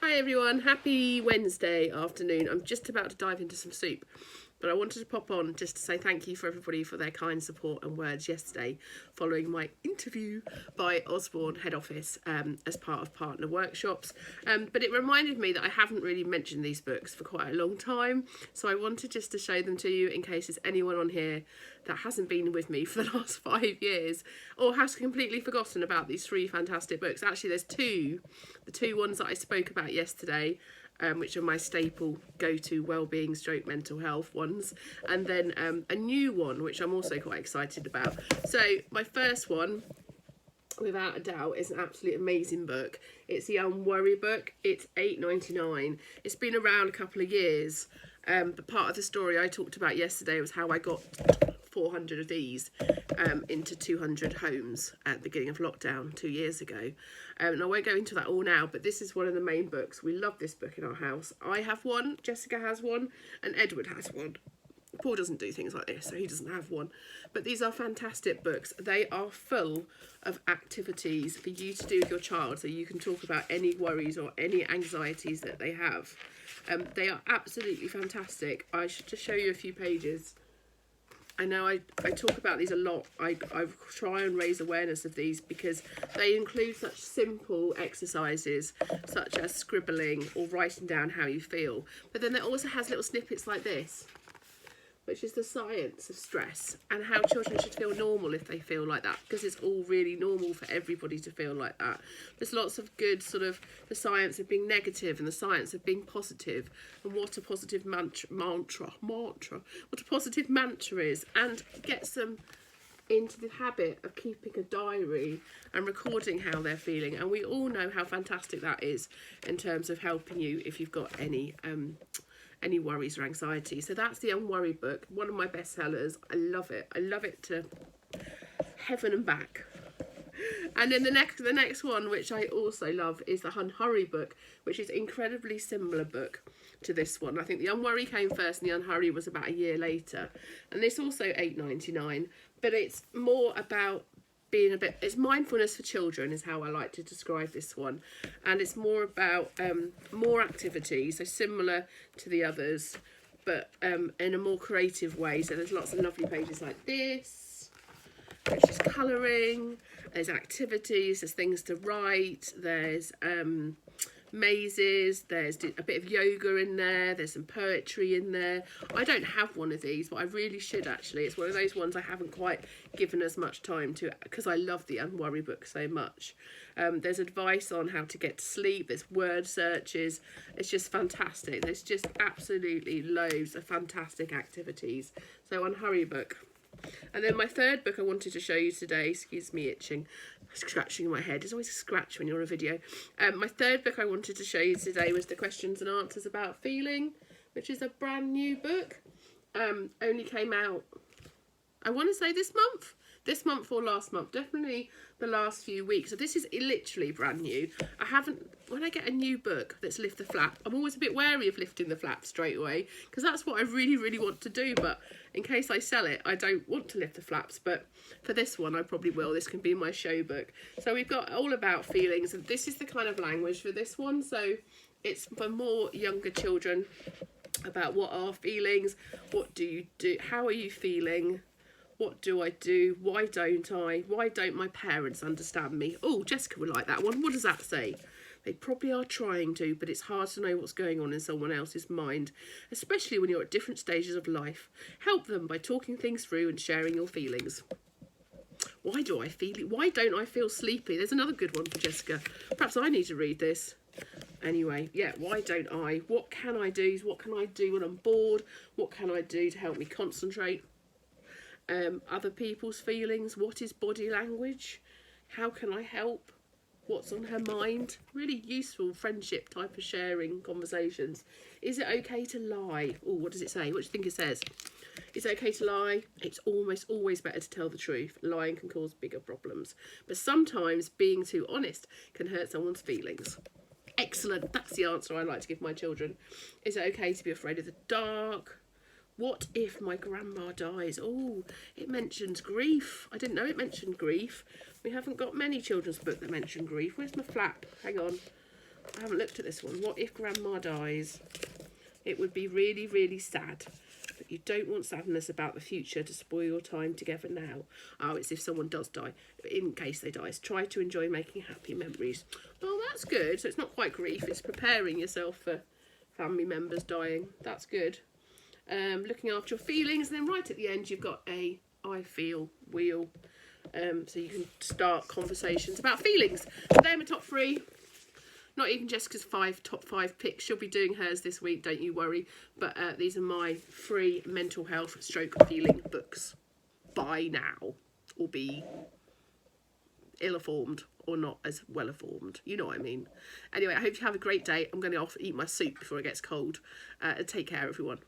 Hi everyone, happy Wednesday afternoon. I'm just about to dive into some soup, but I wanted to pop on just to say thank you for everybody for their kind support and words yesterday following my interview by Usborne head office as part of partner workshops. But it reminded me that I haven't really mentioned these books for quite a long time, so I wanted just to show them to you in case there's anyone on here that hasn't been with me for the last 5 years or has completely forgotten about these three fantastic books. Actually, there's two. The two ones that I spoke about yesterday, which are my staple go-to well-being stroke mental health ones, and then a new one which I'm also quite excited about. So my first one, without a doubt, is an absolutely amazing book. It's the Unworry book. It's $8.99. It's been around a couple of years, but part of the story I talked about yesterday was how I got 400 of these into 200 homes at the beginning of lockdown 2 years ago. And I won't go into that all now, but this is one of the main books. We love this book in our house. I have one, Jessica has one, and Edward has one. Paul doesn't do things like this, so he doesn't have one. But these are fantastic books. They are full of activities for you to do with your child, so you can talk about any worries or any anxieties that they have. They are absolutely fantastic. I should just show you a few pages. I know I talk about these a lot. I try and raise awareness of these because they include such simple exercises such as scribbling or writing down how you feel. But then it also has little snippets like this, which is the science of stress and how children should feel normal if they feel like that, because it's all really normal for everybody to feel like that. There's lots of good sort of the science of being negative and the science of being positive, and what a positive mantra what a positive mantra is, and gets them into the habit of keeping a diary and recording how they're feeling. And we all know how fantastic that is in terms of helping you if you've got any worries or anxiety. So that's the Unworry book, one of my bestsellers. I love it to heaven and back. And then the next one, which I also love, is the Unhurry book, which is an incredibly similar book to this one. I think the Unworry came first and the Unhurry was about a year later, and this also $8.99, but it's more about being it's mindfulness for children is how I like to describe this one, and it's more about more activities, so similar to the others, but in a more creative way. So there's lots of lovely pages like this, which is colouring, there's activities, there's things to write, there's mazes, there's a bit of yoga in there, there's some poetry in there. I don't have one of these, but I really should actually. It's one of those ones I haven't quite given as much time to because I love the Unworry book so much. There's advice on how to get to sleep, there's word searches. It's just fantastic. There's just absolutely loads of fantastic activities. So Unhurry book. And then my third book I wanted to show you today, excuse me itching, scratching my head, there's always a scratch when you're on a video. My third book I wanted to show you today was the Questions and Answers About Feeling, which is a brand new book. Only came out, I want to say this month or last month, definitely the last few weeks. So this is literally brand new. When I get a new book that's lift the flap, I'm always a bit wary of lifting the flap straight away, because that's what I really, really want to do. But in case I sell it, I don't want to lift the flaps. But for this one, I probably will. This can be my show book. So we've got all about feelings, and this is the kind of language for this one. So it's for more younger children, about what are feelings, what do you do, how are you feeling, what do I do? Why don't I? Why don't my parents understand me? Oh, Jessica would like that one. What does that say? They probably are trying to, but it's hard to know what's going on in someone else's mind, especially when you're at different stages of life. Help them by talking things through and sharing your feelings. Why don't I feel sleepy? There's another good one for Jessica. Perhaps I need to read this. Anyway, yeah, why don't I? What can I do? What can I do when I'm bored? What can I do to help me concentrate? Other people's feelings. What is body language? How can I help? What's on her mind? Really useful friendship type of sharing conversations. Is it okay to lie? Oh, what does it say? What do you think it says? It's okay to lie. It's almost always better to tell the truth. Lying can cause bigger problems, but sometimes being too honest can hurt someone's feelings. Excellent. That's the answer I like to give my children. Is it okay to be afraid of the dark? What if my grandma dies? Oh, it mentions grief. I didn't know it mentioned grief. We haven't got many children's books that mention grief. Where's my flap? Hang on. I haven't looked at this one. What if Grandma dies? It would be really, really sad. But you don't want sadness about the future to spoil your time together now. Oh, it's if someone does die. In case they die, try to enjoy making happy memories. Oh, that's good. So it's not quite grief. It's preparing yourself for family members dying. That's good. Looking after your feelings. And then right at the end, you've got a I feel wheel. So you can start conversations about feelings. So they're my top 3. Not even Jessica's top 5 picks. She'll be doing hers this week, don't you worry. But these are my 3 mental health stroke feeling books. Buy now. Or be ill-informed or not as well-informed. You know what I mean. Anyway, I hope you have a great day. I'm going to go off and eat my soup before it gets cold. Take care, everyone.